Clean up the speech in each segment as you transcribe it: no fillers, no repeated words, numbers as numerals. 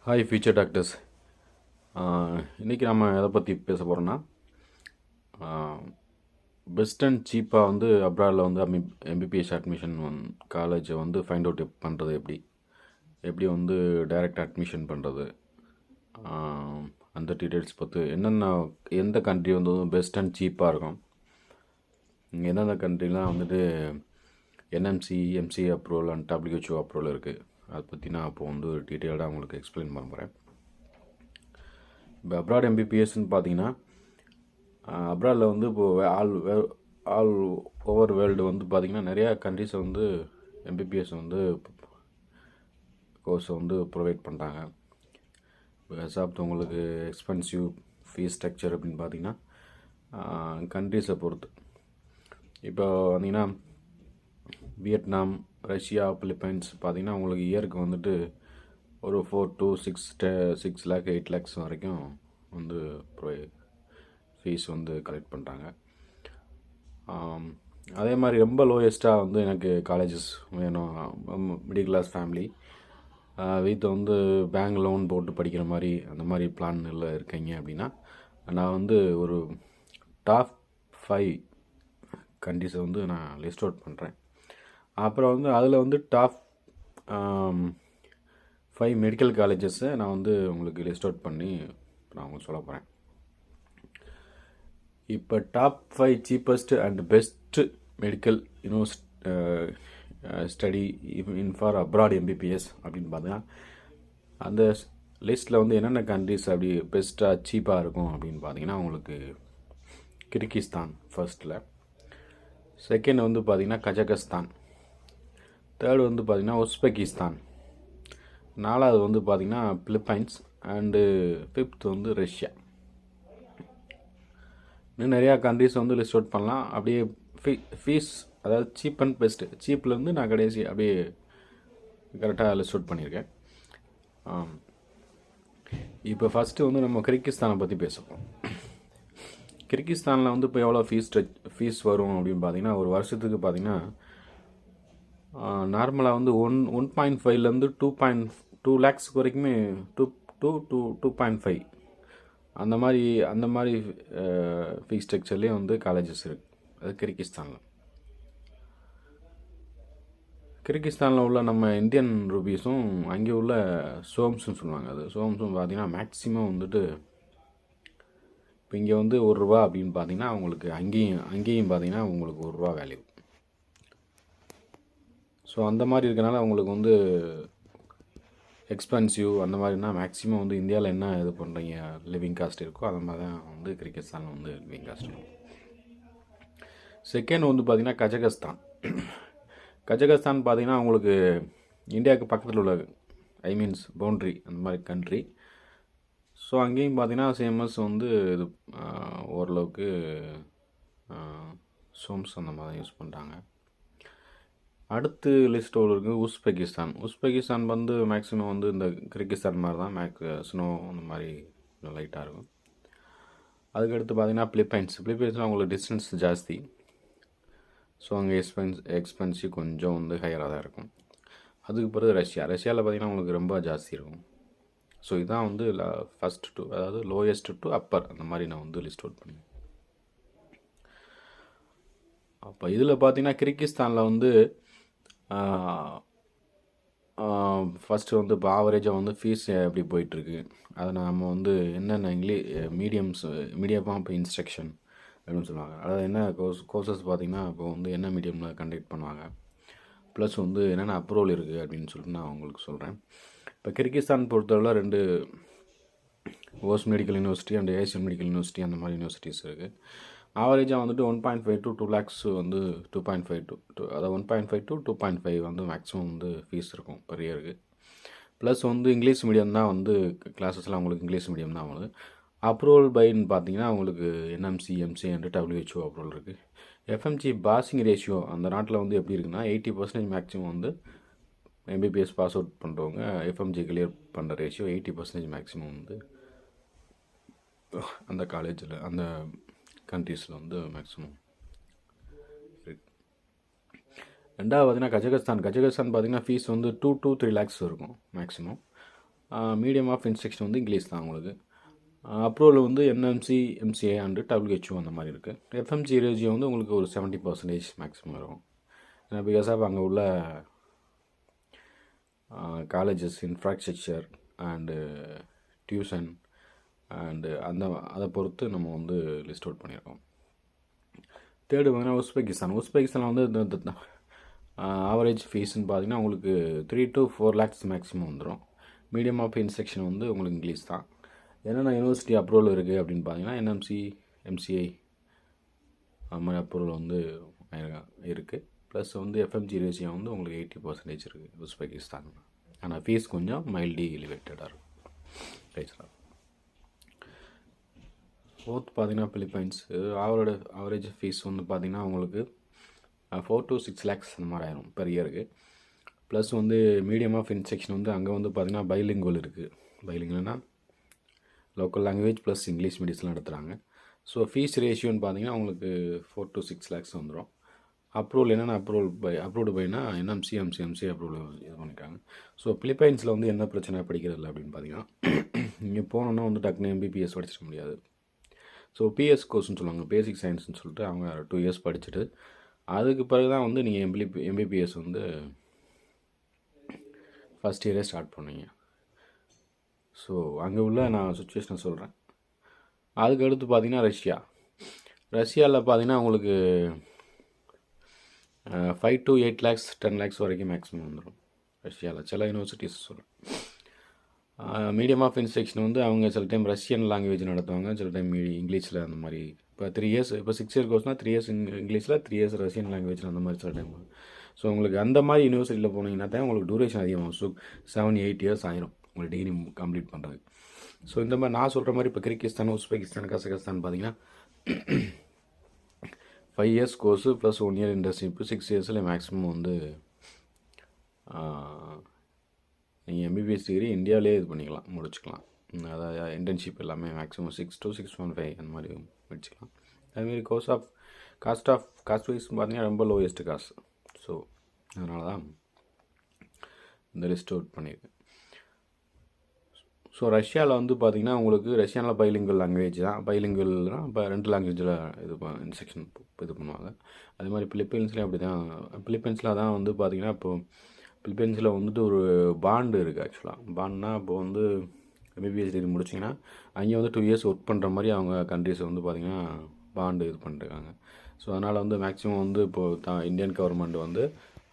Hi future doctors. இன்றைக்கி நம்ம எதை பற்றி பேச போகிறோன்னா, பெஸ்ட் அண்ட் சீப்பாக வந்து அப்ராடில் வந்து எம்பிபிஎஸ் அட்மிஷன் காலேஜை வந்து ஃபைண்ட் அவுட் பண்ணுறது எப்படி வந்து டைரக்ட் அட்மிஷன் பண்ணுறது, அந்த டீட்டெயில்ஸ் பற்றி எந்த கண்ட்ரி வந்து பெஸ்ட் அண்ட் சீப்பாக இருக்கும், எந்தெந்த கண்ட்ரிலாம் வந்துட்டு NMC MC approval and WHO approval இருக்குது, அதை பற்றி நான் இப்போ வந்து டீட்டெயில்டாக உங்களுக்கு எக்ஸ்பிளைன் பண்ண போகிறேன். இப்போ அப்ராட் எம்பிபிஎஸ்ன்னு பார்த்தீங்கன்னா, அப்ராடில் வந்து இப்போது ஆல் ஓவர் வேர்ல்டு வந்து பார்த்திங்கன்னா நிறையா கண்ட்ரிஸை வந்து எம்பிபிஎஸ் வந்து கோர்ஸை வந்து ப்ரொவைட் பண்ணுறாங்க. எக்ஸாம்பிள் உங்களுக்கு எக்ஸ்பென்சிவ் ஃபீஸ் ஸ்ட்ரக்சர் அப்படின்னு பார்த்தீங்கன்னா கண்ட்ரிஸை பொறுத்து. இப்போ வந்தீங்கன்னா வியட்நாம், ரஷ்யா, பிலிப்பைன்ஸ் பார்த்திங்கன்னா உங்களுக்கு இயருக்கு வந்துட்டு ஒரு 4 to 6 lakh 8 lakhs வரைக்கும் வந்து ஃபீஸ் வந்து கலெக்ட் பண்ணுறாங்க. அதே மாதிரி ரொம்ப லோயஸ்ட்டாக வந்து எனக்கு காலேஜஸ் வேணும், மிடில் கிளாஸ் ஃபேமிலி வீட்டில் வந்து பேங்க் லோன் போட்டு படிக்கிற மாதிரி அந்த மாதிரி பிளானில் இருக்கீங்க அப்படின்னா, நான் வந்து ஒரு டாப் 5 கண்ட்ரிஸை வந்து நான் லிஸ்ட் அவுட் பண்ணுறேன். அப்புறம் வந்து அதில் வந்து டாப் 5 மெடிக்கல் காலேஜஸை நான் வந்து உங்களுக்கு லிஸ்ட் அவுட் பண்ணி நான் உங்களுக்கு சொல்ல போகிறேன். இப்போ top 5 cheapest and best medical study in for abroad MBBS அப்படின்னு பார்த்தீங்கன்னா, அந்த லிஸ்ட்டில் வந்து என்னென்ன கண்ட்ரிஸ் அப்படி பெஸ்ட்டாக சீப்பாக இருக்கும் அப்படின்னு பார்த்தீங்கன்னா, உங்களுக்கு கிர்கிஸ்தான் ஃபர்ஸ்ட்டில், செகண்ட் வந்து பார்த்திங்கன்னா கஜகஸ்தான், தேர்டு வந்து பார்த்திங்கன்னா உஸ்பெகிஸ்தான், நாலாவது வந்து பார்த்திங்கன்னா பிலிப்பைன்ஸ், அண்டு 5th வந்து ரஷ்யா. இன்னும் நிறையா கண்ட்ரிஸ் வந்து லிஸ்ட் அவுட் பண்ணலாம். அப்படியே ஃபீஸ் அதாவது சீப் அண்ட் பெஸ்ட்டு, சீப்லேருந்து நான் கடைசி அப்படியே கரெக்டாக லிஸ்ட் அவுட் பண்ணியிருக்கேன். இப்போ ஃபஸ்ட்டு வந்து நம்ம கிர்கிஸ்தானை பற்றி பேசுவோம். கிர்கிஸ்தானில் வந்து இப்போ எவ்வளோ ஃபீஸ் வரும் அப்படின்னு பார்த்தீங்கன்னா, ஒரு வருஷத்துக்கு பார்த்தீங்கன்னா நார்மலாக வந்து 1.5லேருந்து 2 lakhs வரைக்குமே 2.5 அந்த மாதிரி ஃபீஸ் ஸ்ட்ரக்சர்லேயே வந்து காலேஜஸ் இருக்குது. அது கிர்கிஸ்தானில் உள்ள நம்ம இந்தியன் ரூபீஸும் அங்கே உள்ள சோம்ஸும் சொல்லுவாங்க. அது சோம்ஸும் பார்த்திங்கன்னா மேக்ஸிமம் வந்துட்டு இப்போ இங்கே வந்து ₹1 அப்படின்னு பார்த்தீங்கன்னா உங்களுக்கு அங்கேயும் பார்த்தீங்கன்னா உங்களுக்கு ₹1 வேல்யூ. ஸோ அந்த மாதிரி இருக்கனால உங்களுக்கு வந்து எக்ஸ்பென்சிவ் அந்த மாதிரினா மேக்ஸிமம் வந்து இந்தியாவில் என்ன இது பண்ணுறீங்க லிவிங் காஸ்ட் இருக்கோ அந்த மாதிரி தான் வந்து கிர்கிஸ்தானில் வந்து லிவிங் காஸ்ட் இருக்கும். செகண்ட் வந்து பார்த்திங்கன்னா கஜகஸ்தான் பார்த்திங்கன்னா உங்களுக்கு இந்தியாவுக்கு பக்கத்தில் உள்ள பவுண்ட்ரி அந்த மாதிரி கண்ட்ரி. ஸோ அங்கேயும் பார்த்திங்கன்னா சேமஸ் வந்து இது ஓரளவுக்கு சோம்ஸ் அந்த மாதிரி யூஸ் பண்ணுறாங்க. அடுத்து லிஸ்ட்டோடு இருக்குது உஸ்பெகிஸ்தான் வந்து மேக்ஸிமம் வந்து இந்த கிர்கிஸ்தான் மாதிரி தான் ஸ்னோ அந்த மாதிரி லைட்டாக இருக்கும். அதுக்கடுத்து பார்த்திங்கன்னா பிலிப்பைன்ஸில் உங்களுக்கு டிஸ்டன்ஸ் ஜாஸ்தி. ஸோ அங்கே எக்ஸ்பென்சிவ் கொஞ்சம் வந்து ஹையராக தான் இருக்கும். அதுக்கு பிறகு ரஷ்யாவில் பார்த்திங்கன்னா உங்களுக்கு ரொம்ப ஜாஸ்தி இருக்கும். ஸோ இதுதான் வந்து ஃபஸ்ட் டு அதாவது லோயஸ்ட் டு அப்பர் அந்த மாதிரி நான் வந்து லிஸ்ட் அவுட் பண்ணேன். அப்போ இதில் பார்த்திங்கன்னா கிர்கிஸ்தானில் வந்து ஃபஸ்ட்டு வந்து இப்போ ஆவரேஜாக வந்து ஃபீஸ் எப்படி போயிட்டுருக்கு, அதை நம்ம வந்து என்னென்ன மீடியம் ஆஃப் இன்ஸ்ட்ரக்ஷன் அப்படின்னு சொல்லுவாங்க. அதாவது என்ன கோர்சஸ் பார்த்திங்கன்னா இப்போ வந்து என்ன மீடியமில் கண்டக்ட் பண்ணுவாங்க, ப்ளஸ் வந்து என்னென்ன அப்ரூவல் இருக்குது அப்படின்னு சொல்லிட்டு நான் உங்களுக்கு சொல்கிறேன். இப்போ கிர்கிஸ்தான் பொறுத்தவரை 2 hose medical university and Asian medical university அந்த மாதிரி யூனிவர்சிட்டிஸ் இருக்குது. ஆவரேஜாக வந்துட்டு 1.5 to 2 lakhs வந்து 2.5 to அதாவது 1.5 to 2.5 வந்து மேக்ஸிமம் வந்து ஃபீஸ் இருக்கும் பெர் இயருக்கு. ப்ளஸ் வந்து இங்கிலீஷ் மீடியம் தான் வந்து கிளாஸஸ்லாம் உங்களுக்கு இங்கிலீஷ் மீடியம் தான் வருது. அப்ரூவல் பைன்னு பார்த்தீங்கன்னா உங்களுக்கு NMC MC and WHO approval இருக்குது. FMG பாசிங் ரேஷியோ அந்த நாட்டில் வந்து எப்படி இருக்குன்னா 80% மேக்ஸிமம் வந்து எம்பிபிஎஸ் பாஸ் அவுட் பண்ணுறவங்க FMG கிளியர் பண்ணுற ரேஷியோ 80% மேக்ஸிமம் வந்து அந்த காலேஜில் அந்த கண்ட்ரீஸில் வந்து மேக்ஸிமம் இருக்குது. ரெண்டாவது பார்த்திங்கன்னா கஜகஸ்தான் பார்த்திங்கன்னா ஃபீஸ் வந்து 2 to 3 lakhs இருக்கும் மேக்ஸிமம். மீடியம் ஆஃப் இன்ஸ்ட்ரக்ஷன் வந்து இங்கிலீஷ் தான் உங்களுக்கு. அப்ரூவல் வந்து என்எம்சி, எம்சிஏ அண்டு WHO அந்த மாதிரி இருக்குது. எஃப்எம்ஜி ரேஜியோ வந்து உங்களுக்கு ஒரு 70% மேக்ஸிமம் இருக்கும். ஏன்னா பிகாஸ் ஆஃப் அங்கே உள்ள colleges, infrastructure and tuition and அதை பொறுத்து நம்ம வந்து லிஸ்ட் அவுட் பண்ணியிருக்கோம். தேர்டு பார்த்தீங்கன்னா உஸ்பெகிஸ்தான் வந்து ஆவரேஜ் ஃபீஸ்ன்னு பார்த்தீங்கன்னா உங்களுக்கு 3 to 4 lakhs மேக்ஸிமம் வந்துடும். மீடியம் ஆஃப் இன்ஸ்ட்ரக்ஷன் வந்து உங்களுக்கு இங்கிலீஷ் தான். என்னென்ன யூனிவர்சிட்டி அப்ரூவல் இருக்குது அப்படின்னு பார்த்தீங்கன்னா என்எம்சி, எம்சிஐ அது மாதிரி அப்ரூவல் வந்து இருக்குது. ப்ளஸ் வந்து எஃப்எம்ஜி ரேஷியோ வந்து உங்களுக்கு 80% இருக்குது உஸ்பெகிஸ்தான். ஆனால் ஃபீஸ் கொஞ்சம் மைல்டி எலிவேட்டடாக இருக்கும். Right sir. ஃபோர்த் பார்த்தீங்கன்னா பிலிப்பைன்ஸ். ஆவரேஜ் ஃபீஸ் வந்து பார்த்தீங்கன்னா உங்களுக்கு 4 to 6 lakhs அந்த மாதிரி ஆயிரும் பெர் இயருக்கு. ப்ளஸ் வந்து மீடியம் ஆஃப் இன்ஸ்ட்ரக்ஷன் வந்து அங்கே வந்து பார்த்தீங்கன்னா பைலிங்குவல் இருக்குது. பைலிங்குவல்னா லோக்கல் லாங்குவேஜ் ப்ளஸ் இங்கிலீஷ் மீடியம்ஸ்லாம் நடத்துகிறாங்க. ஸோ ஃபீஸ் ரேஷியோன்னு பார்த்தீங்கன்னா உங்களுக்கு 4 to 6 lakhs வந்துடும். அப்ரூவல் என்னென்ன அப்ரூவ்டு பைனா என்எம்சி, எம்சி அப்ரூவல் இது பண்ணியிருக்காங்க. ஸோ பிலிப்பைன்ஸில் வந்து என்ன பிரச்சனை படிக்கிறதில்ல அப்படின்னு பார்த்தீங்கன்னா இங்கே போனோன்னா வந்து டக்குன்னு எம்பிபிஎஸ் படிச்சிட முடியாது. ஸோ பிஎஸ் கோர்ஸ்னு சொல்லுவாங்க, பேசிக் சயின்ஸ்னு சொல்லிட்டு அவங்க 2 years படிச்சுட்டு அதுக்கு பிறகு தான் வந்து நீங்கள் எம்பிபிஎஸ் வந்து ஃபஸ்ட் இயரே ஸ்டார்ட் பண்ணுவீங்க. ஸோ அங்கே உள்ள நான் சுச்சுவேஷனை சொல்கிறேன். அதுக்கு அடுத்து பார்த்தீங்கன்னா ரஷ்யாவில் பார்த்தீங்கன்னா உங்களுக்கு 5 to 8 lakhs 10 lakhs வரைக்கும் மேக்ஸிமம் வந்துடும் ரஷ்யாவில். சில யூனிவர்சிட்டிஸ் சொல்கிறேன். மீடியம் ஆஃப் இன்ஸ்ட்ரக்ஷன் வந்து அவங்க சில டைம் ரஷ்யன் லாங்குவேஜ் நடத்துவாங்க, சில டைம் இங்கிலீஷில் அந்த மாதிரி. இப்போ 3 years, இப்போ 6 year கோர்ஸ்னால் 3 years இங்கிலீஷில், 3 years ரஷ்யன் லாங்குவேஜில் அந்த மாதிரி சில டைம். ஸோ உங்களுக்கு அந்த மாதிரி யூனிவர்சிட்டியில் போனீங்கன்னா தான் உங்களுக்கு டூரேஷன் அதிகமாகும். ஸோ 7-8 years ஆயிரும் உங்களுக்கு டிகிரி கம்ப்ளீட் பண்ணுறது. ஸோ இந்த மாதிரி நான் சொல்கிற மாதிரி இப்போ கிர்கிஸ்தான், உஸ்பெகிஸ்தான், கசகஸ்தான் பார்த்தீங்கன்னா 5 years course plus 1 year internship 6 yearsல மேக்ஸிமம் வந்து நீங்கள் எம்பிபிஎஸ் டிகிரி இந்தியாவிலே இது பண்ணிக்கலாம், முடிச்சுக்கலாம். அதாவது இன்டர்ன்ஷிப் எல்லாமே மேக்ஸிமம் 6 to 6.5 அந்த மாதிரி முடிச்சுக்கலாம். அதுமாரி காஸ்ட் வைஸ் பார்த்தீங்கன்னா ரொம்ப லோயஸ்ட்டு காசு. ஸோ அதனால தான் இந்த லிஸ்ட் அவுட் பண்ணியிருக்கேன். ஸோ ரஷ்யாவில் வந்து பார்த்திங்கன்னா உங்களுக்கு ரஷ்யாவில் பைலிங்குவல் லாங்குவேஜ் தான். பைலிங்குவல்னால் இப்போ 2 languageல இது இன்ஸ்ட்ரக்ஷன் இது பண்ணுவாங்க. அதே மாதிரி பிலிப்பைன்ஸ்லேயும் அப்படி தான். பிலிப்பைன்ஸில் தான் வந்து பார்த்திங்கன்னா இப்போது பிலிப்பைன்ஸில் வந்துட்டு ஒரு பாண்டு இருக்குது. ஆக்சுவலாக பாண்டுனா இப்போ வந்து எம்பிபிஎஸ் டிகிரி முடிச்சிங்கன்னா அங்கே வந்து 2 years ஒர்க் பண்ணுற மாதிரி அவங்க கண்ட்ரிஸை வந்து பார்த்திங்கன்னா பாண்டு இது பண்ணிருக்காங்க. ஸோ அதனால் வந்து மேக்ஸிமம் வந்து இப்போது இந்தியன் கவர்மெண்ட் வந்து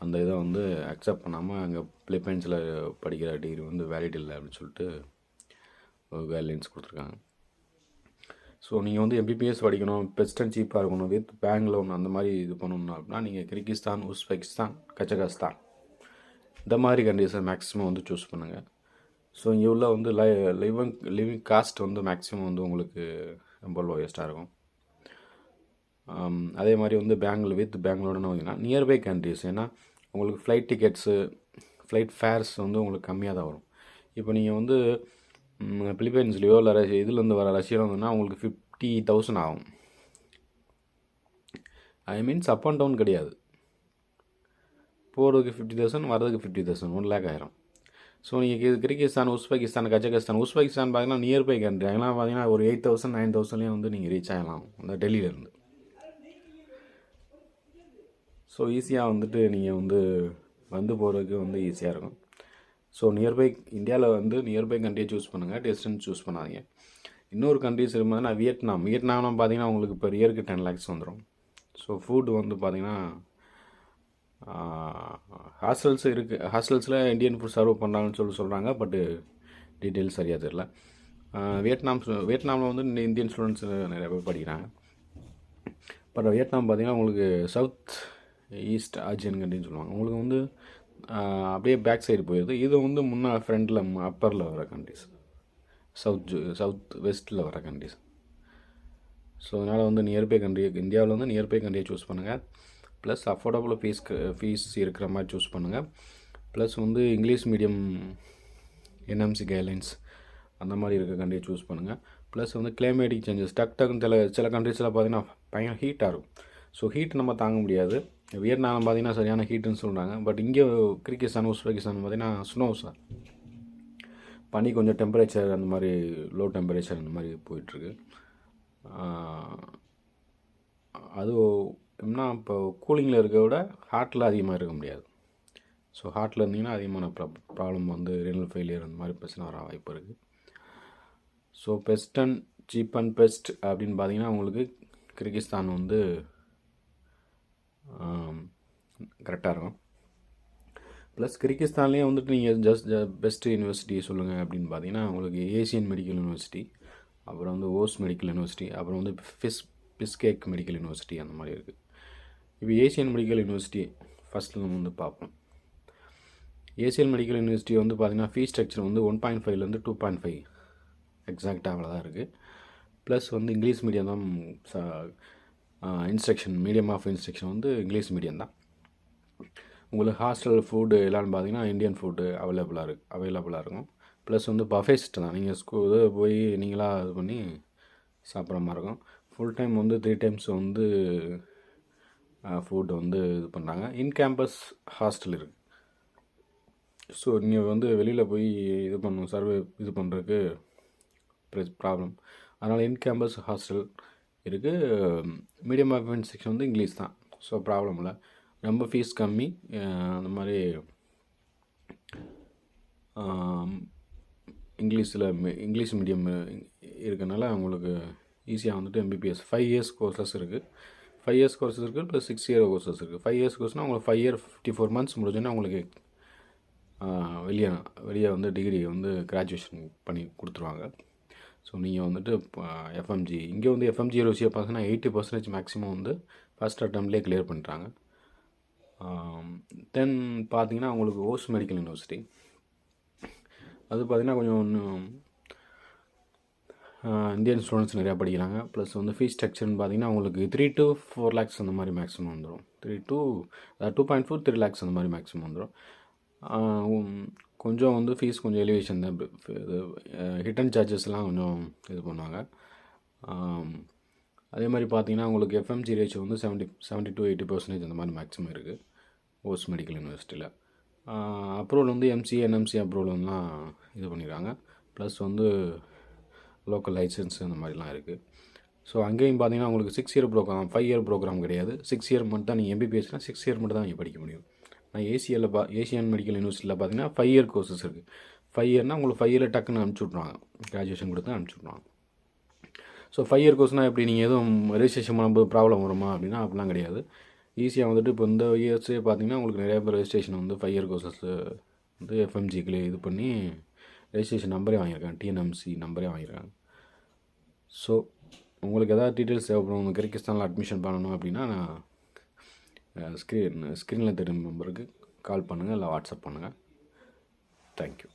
அந்த இதை வந்து அக்செப்ட் பண்ணாமல் அங்கே பிலிப்பைன்ஸில் படிக்கிற டிகிரி வந்து வேலிட் இல்லை அப்படின்னு சொல்லிட்டு ஒரு கைட்லைன்ஸ் கொடுத்துருக்காங்க. ஸோ நீங்கள் வந்து எம்பிபிஎஸ் படிக்கணும், பெஸ்ட் அண்ட் சீப்பாக இருக்கணும், வித் பேங்க் லோன் அந்த மாதிரி இது பண்ணணும் அப்படின்னா நீங்கள் கிர்கிஸ்தான், உஸ்பெகிஸ்தான், கஜகஸ்தான் இந்த மாதிரி கண்ட்ரிஸை மேக்ஸிமம் வந்து சூஸ் பண்ணுங்கள். ஸோ இங்கே உள்ள வந்து லிவிங் காஸ்ட் வந்து மேக்ஸிமம் வந்து உங்களுக்கு ரொம்ப லோயஸ்ட்டாக இருக்கும். அதே மாதிரி வந்து பேங்களோடனு வந்தீங்கன்னா நியர்பை கண்ட்ரிஸ், ஏன்னா உங்களுக்கு ஃப்ளைட் டிக்கெட்ஸு, ஃப்ளைட் ஃபேர்ஸ் வந்து உங்களுக்கு கம்மியாக தான் வரும். இப்போ நீங்கள் வந்து பிலிப்பைன்ஸ்லேயோ இல்லை இதுலேருந்து வர ரஷ்யாவில் வந்தோன்னா உங்களுக்கு 50,000 ஆகும். I means up and down கிடையாது. போகிறதுக்கு 50,000, வரதுக்கு 50,000, 1 lakh ஆயிரும். ஸோ நீங்கள் கிர்கிஸ்தான், உஸ்பெகிஸ்தான், கஜகஸ்தான் பார்த்தீங்கன்னா நியர்பை கண்ட்ரி. அதெல்லாம் பார்த்தீங்கன்னா ஒரு 8,000, 9,000 வந்து நீங்கள் ரீச் ஆகலாம் அந்த டெல்லியிலேருந்து. ஸோ ஈஸியாக வந்துட்டு நீங்கள் வந்து போகிறதுக்கு வந்து ஈஸியாக இருக்கும். ஸோ இந்தியாவில் வந்து நியர்பை கண்ட்ரியை சூஸ் பண்ணுங்கள், டிஸ்டன்ஸ் சூஸ் பண்ணாதீங்க. இன்னொரு கண்ட்ரிஸ் இருக்கும்போது வியட்நாமில் பார்த்தீங்கன்னா உங்களுக்கு இப்போ இயருக்கு 10 lakhs வந்துடும். ஸோ ஃபுட் வந்து பார்த்தீங்கன்னா ஹாஸ்டல்ஸ் இருக்குது. ஹாஸ்டல்ஸில் இந்தியன் ஃபுட் சர்வ் பண்ணுறாங்கன்னு சொல்கிறாங்க. பட்டு டீட்டெயில்ஸ் சரியாக தெரியல. வியட்நாமில் வந்து இந்தியன் ஸ்டூடெண்ட்ஸ் நிறைய பேர் படிக்கிறாங்க. பட் வியட்நாம் பார்த்திங்கன்னா உங்களுக்கு சவுத் ஈஸ்ட் ஆசியன் கண்ட்ரின்னு சொல்லுவாங்க. உங்களுக்கு வந்து அப்படியே பேக் சைடு போயிடுது. இது வந்து ஃப்ரண்டில் அப்பரில் வர கண்ட்ரிஸ், சவுத் வெஸ்ட்டில் வர கண்ட்ரிஸ். ஸோ அதனால் வந்து நியர்பை கண்ட்ரி, இந்தியாவில் வந்து நியர்பை கண்ட்ரியை சூஸ் பண்ணுங்கள். ப்ளஸ் அஃபோர்டபுள் ஃபீஸ் இருக்கிற மாதிரி சூஸ் பண்ணுங்கள். ப்ளஸ் வந்து இங்கிலீஷ் மீடியம் என்எம்சி கைட்லைன்ஸ் அந்த மாதிரி இருக்க கண்ட்ரியை சூஸ் பண்ணுங்கள். ப்ளஸ் வந்து கிளைமேட்டிக் சேஞ்சஸ் டக்குன்னு சில கண்ட்ரிஸில் பார்த்தீங்கன்னா பயங்கர ஹீட்டாக இருக்கும். ஸோ ஹீட் நம்ம தாங்க முடியாது. வியட்நாம் பார்த்தீங்கன்னா சரியான ஹீட்டுன்னு சொல்கிறாங்க. பட் இங்கே கிர்கிஸ்தான், உஸ்பெகிஸ்தான் பார்த்தீங்கன்னா ஸ்னோ சார் பனி கொஞ்சம் டெம்பரேச்சர் அந்த மாதிரி லோ டெம்பரேச்சர் அந்த மாதிரி போயிட்டுருக்கு. அது என்ன இப்போ கூலிங்கில் இருக்க விட ஹாட்டில் அதிகமாக இருக்க முடியாது. ஸோ ஹாட்டில் இருந்தீங்கன்னா அதிகமான ப்ராப்ளம் வந்து ரீனல் ஃபெயிலியர் அந்த மாதிரி பிரச்சனை வர வாய்ப்பு இருக்குது. So best and cheap and best அப்படின்னு பார்த்தீங்கன்னா உங்களுக்கு கிர்கிஸ்தான் வந்து கரெக்டாக இருக்கும். ப்ளஸ் கிர்கிஸ்தான்லேயே வந்துட்டு நீங்கள் பெஸ்ட்டு யூனிவர்சிட்டி சொல்லுங்கள் அப்படின்னு பார்த்தீங்கன்னா உங்களுக்கு ஏசியன் மெடிக்கல் யூனிவர்சிட்டி, அப்புறம் வந்து ஓஸ் மெடிக்கல் யூனிவர்சிட்டி, அப்புறம் வந்து பிஸ்கேக் மெடிக்கல் யூனிவர்சிட்டி அந்த மாதிரி இருக்குது. இப்போ ஏசியன் மெடிக்கல் யூனிவர்சிட்டி ஃபஸ்ட்டில் நம்ம வந்து பார்ப்போம். ஏசியன் மெடிக்கல் யூனிவர்சிட்டி வந்து பார்த்திங்கன்னா ஃபீஸ் ஸ்ட்ரக்சர் வந்து 1.5 2.5 எக்ஸாக்டாக அவ்வளோ தான் இருக்குது. ப்ளஸ் வந்து இங்கிலீஷ் மீடியம் தான் இன்ஸ்ட்ரக்ஷன், மீடியம் ஆஃப் இன்ஸ்ட்ரக்ஷன் வந்து இங்கிலீஷ் மீடியம் தான். உங்களுக்கு ஹாஸ்டல் ஃபுட்டு எல்லாம்னு பார்த்தீங்கன்னா இந்தியன் ஃபுட்டு அவைலபிளாக இருக்கும். ப்ளஸ் வந்து பஃபே சிஸ்டம் தான், நீங்கள் இது போய் நீங்களாக இது பண்ணி சாப்பிட்ற மாதிரி இருக்கும். ஃபுல் டைம் வந்து 3 times வந்து ஃபுட்டு வந்து இது பண்ணுறாங்க. இன் கேம்பஸ் ஹாஸ்டல் இருக்குது. ஸோ நீங்கள் வந்து வெளியில் போய் இது இது பண்ணுறதுக்கு ப்ராப்ளம். அதனால் இன் கேம்பஸ் ஹாஸ்டல் இருக்குது. மீடியம் ஆஃப் இன்ஸ்ட்ரக்ஷன் வந்து இங்கிலீஷ் தான். ஸோ ப்ராப்ளம் இல்லை, ரொம்ப ஃபீஸ் கம்மி. அந்த மாதிரி இங்கிலீஷ் மீடியம் இருக்கனால உங்களுக்கு ஈஸியாக வந்துட்டு MBBS 5 years கோர்சஸ் இருக்குது. 5 years கோர்சஸ் இருக்குது, ப்ளஸ் 6 year கோர்சஸ் இருக்குது. 5 years கோர்ஸ்னால் உங்களுக்கு 5 year 54 months முடிஞ்சோன்னா உங்களுக்கு வெளியே வந்து டிகிரி வந்து கிராஜுவேஷன் பண்ணி கொடுத்துருவாங்க. ஸோ நீங்கள் வந்துட்டு FMG இங்கே வந்து FMG யூனிவர்சிட்டியை பார்த்தீங்கன்னா 80% மேக்ஸிமம் வந்து ஃபஸ்ட் அட்டம்ப்ட்லேயே கிளியர் பண்ணிட்டாங்க. தென் பார்த்தீங்கன்னா உங்களுக்கு ஓஸ் மெடிக்கல் யூனிவர்சிட்டி, அது பார்த்திங்கன்னா கொஞ்சம் இந்தியன் ஸ்டூடெண்ட்ஸ் நிறையா படிக்கிறாங்க. ப்ளஸ் வந்து ஃபீஸ் ஸ்ட்ரக்சர்னு பார்த்தீங்கன்னா உங்களுக்கு 3 to 4 lakhs அந்த மாதிரி மேக்ஸிமம் வந்துடும். 2.4 3 lakhs அந்த மாதிரி மேக்ஸிமம் வந்துடும். கொஞ்சம் வந்து ஃபீஸ் கொஞ்சம் எலிவேஷன் தான். ஹிட்டன் சார்ஜஸ்லாம் கொஞ்சம் இது பண்ணுவாங்க. அதே மாதிரி பார்த்தீங்கன்னா உங்களுக்கு FMG ரேஷியோ வந்து 70 to 80% அந்த மாதிரி மேக்ஸிமம் இருக்குது ஓஸ் மெடிக்கல் யூனிவர்சிட்டியில். அப்ரூவல் வந்து MCA NMC அப்ரூவல்லாம் இது பண்ணிடுறாங்க. ப்ளஸ் வந்து லோக்கல் லைசன்ஸ் அந்த மாதிரிலாம் இருக்குது. ஸோ அங்கேயும் பார்த்தீங்கன்னா உங்களுக்கு 6 year ப்ரோக்ராம், 5 year ப்ரோக்ராம் கிடையாது. 6 year மட்டும் தான் நீங்கள் MBBSனால் 6 year மட்டும் தான் நீங்கள் படிக்க முடியும். நான் ஏசியன் மெடிக்கல் யூனிவர்சிட்டியில் பார்த்தீங்கன்னா 5 year கோர்சஸ் இருக்குது. 5 yearனால் உங்களுக்கு 5 year டக்குன்னு அனுப்பிச்சி விட்ருவாங்க, கிராஜுவேஷன் கொடுத்து அனுப்பிச்சி விட்ருவாங்க. ஸோ 5 year கோர்ஸ்னால் எப்படி நீங்கள் எதுவும் ரெஜிஸ்ட்ரேஷன் பண்ணும்போது ப்ராப்ளம் வருமா அப்படின்னா அப்படிலாம் கிடையாது. ஈஸியாக வந்துட்டு இப்போ இந்த இயர்ஸே பார்த்தீங்கன்னா உங்களுக்கு நிறைய பேர் ரெஜிஸ்ட்ரேஷன் வந்து 5 year கோர்சஸ் வந்து FMGக்கு இது பண்ணி ரெஜிஸ்ட்ரேஷன் நம்பரே வாங்கியிருக்காங்க, TNMC நம்பரே வாங்கியிருக்காங்க. ஸோ உங்களுக்கு எதாவது டீட்டெயில்ஸ் தேவைப்படும், உங்கள் கிர்கிஸ்தானில் அட்மிஷன் பண்ணணும் அப்படின்னா நான் ஸ்க்ரீனில் தெரியும் நம்பருக்கு கால் பண்ணுங்கள், இல்லை வாட்ஸ்அப் பண்ணுங்கள். தேங்க்யூ.